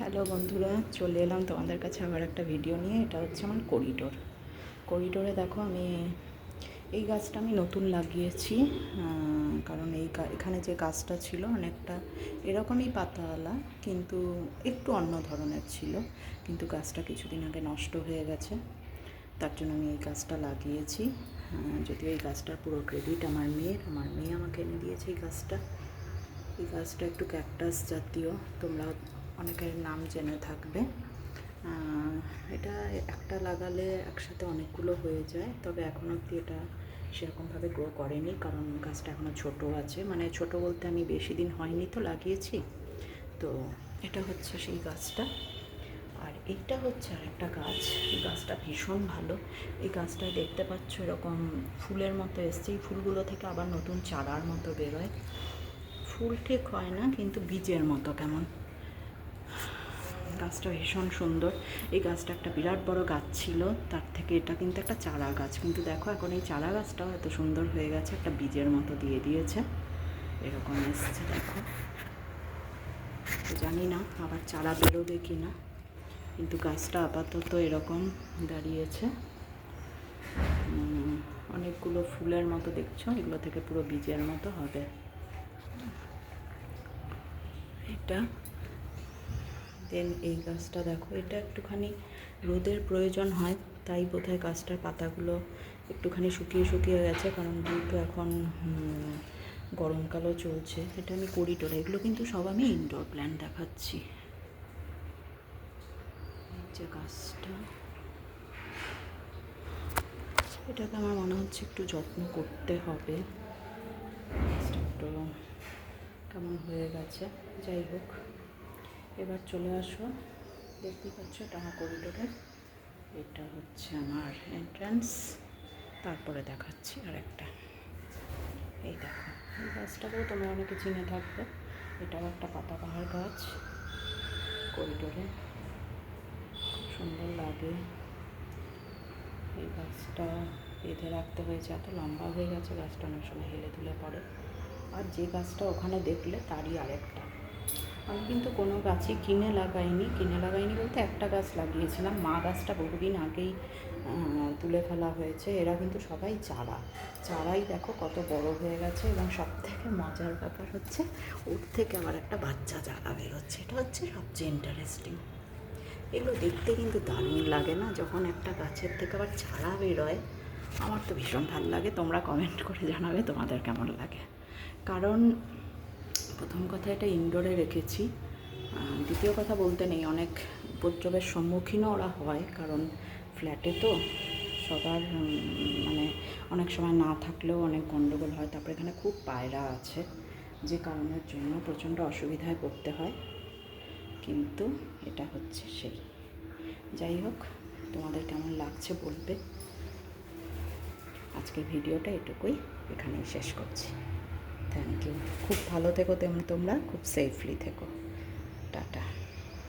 Hello বন্ধুরা, চলে এলাম তোমাদের কাছে আবার একটা ভিডিও নিয়ে। এটা হচ্ছে আমার করিডোরে দেখো, আমি এই গাছটা আমি নতুন লাগিয়েছি। কারণ এখানে যে গাছটা ছিল অনেকটা এরকমই পাতাওয়ালা, কিন্তু একটু অন্য ধরনের ছিল। কিন্তু গাছটা কিছুদিন আগে নষ্ট হয়ে গেছে, তার জন্য আমি এই গাছটা লাগিয়েছি। যদিও এই গাছটার পুরো ক্রেডিট আমার মেয়ে আমাকে এনে দিয়েছে এই গাছটা একটু ক্যাকটাস জাতীয়, তোমরা অনেকের নাম জেনে থাকবে। এটা একটা লাগালে একসাথে অনেকগুলো হয়ে যায়, তবে এখন অবধি এটা সেরকমভাবে গ্রো করেনি, কারণ গাছটা এখনও ছোট আছে। মানে ছোট বলতে আমি বেশি দিন হয়নি তো লাগিয়েছি। তো এটা হচ্ছে সেই গাছটা, আর এইটা হচ্ছে আরেকটা গাছ। এই গাছটা ভীষণ ভালো। এই গাছটা দেখতে পাচ্ছ এরকম ফুলের মতো এসছে, এই ফুলগুলো থেকে আবার নতুন চারার মতো বেরোয়। ফুল ঠিক হয় না, কিন্তু বীজের মতো কেমন। গাছটা ভীষণ সুন্দর। এই গাছটা একটা বিরাট বড় গাছ ছিল, তার থেকে এটা কিন্তু একটা চারা গাছ। কিন্তু দেখো এখন এই চারা গাছটাও এত সুন্দর হয়ে গেছে, একটা বীজের মতো দিয়ে দিয়েছে, এরকম এসছে দেখো। তো জানি না আবার চারা বেরোবে কি না, কিন্তু গাছটা আপাতত এরকম দাঁড়িয়েছে। অনেকগুলো ফুলের মতো দেখছো, এগুলো থেকে পুরো বীজের মতো হবে এটা। দেন এই গাছটা দেখো, এটা একটুখানি রোদের প্রয়োজন হয়, তাই বোধহয় গাছটার পাতাগুলো একটুখানি শুকিয়ে গেছে, কারণ যেহেতু এখন গরমকালও চলছে। এটা আমি করিডোরে, এগুলো কিন্তু সব আমি ইনডোর প্ল্যান্ট দেখাচ্ছি। এই যে গাছটা, এটাকে আমার মনে হচ্ছে একটু যত্ন করতে হবে। গাছটা একটু কেমন হয়ে গেছে, যাই হোক। এবার চলে আসো, দেখতেই পাচ্ছ এটা আমার করিডোরের, এটা হচ্ছে আমার এন্ট্রান্স। তারপরে দেখাচ্ছি আরেকটা। এই দেখো, এই গাছটাকেও তোমরা অনেকে চিনে থাকবে। এটাও একটা পাতাবাহার গাছ, করিডোরে খুব সুন্দর লাগে। এই গাছটা বেঁধে রাখতে হয়েছে, এত লম্বা হয়ে গেছে গাছটা, অনেক সময় হেলে দুলে পড়ে। আর যে গাছটা ওখানে দেখলে তারই আরেকটা। আমি কিন্তু কোনো গাছই কিনে লাগাইনি বলতে একটা গাছ লাগিয়েছিলাম। মা গাছটা বহুদিন আগেই তুলে ফেলা হয়েছে। এরা কিন্তু সবাই চারাই দেখো কত বড় হয়ে গেছে, এবং সবথেকে মজার ব্যাপার হচ্ছে ওর থেকে আবার একটা বাচ্চা চারা বেরোচ্ছে। এটা হচ্ছে সবচেয়ে ইন্টারেস্টিং। এগুলো দেখতে কিন্তু দারুণ লাগে না, যখন একটা গাছের থেকে আবার চারা বেরোয়। আমার তো ভীষণ ভালো লাগে। তোমরা কমেন্ট করে জানাবে তোমাদের কেমন লাগে। কারণ প্রথম কথা, এটা ইনডোরে রেখেছি। দ্বিতীয় কথা বলতে নেই, অনেক উপদ্রবের সম্মুখীনও ওরা হয়, কারণ ফ্ল্যাটে তো সবার মানে অনেক সময় না থাকলেও অনেক গণ্ডগোল হয়। তারপরে এখানে খুব পায়রা আছে, যে কারণের জন্য প্রচণ্ড অসুবিধায় পড়তে হয়। কিন্তু এটা হচ্ছে সেই, যাই হোক, তোমাদের কেমন লাগছে বলবে। আজকের ভিডিওটা এটুকুই, এখানেই শেষ করছি। Thank you. খুব ভালো থেকো তোমরা, খুব সেফলি থেকো।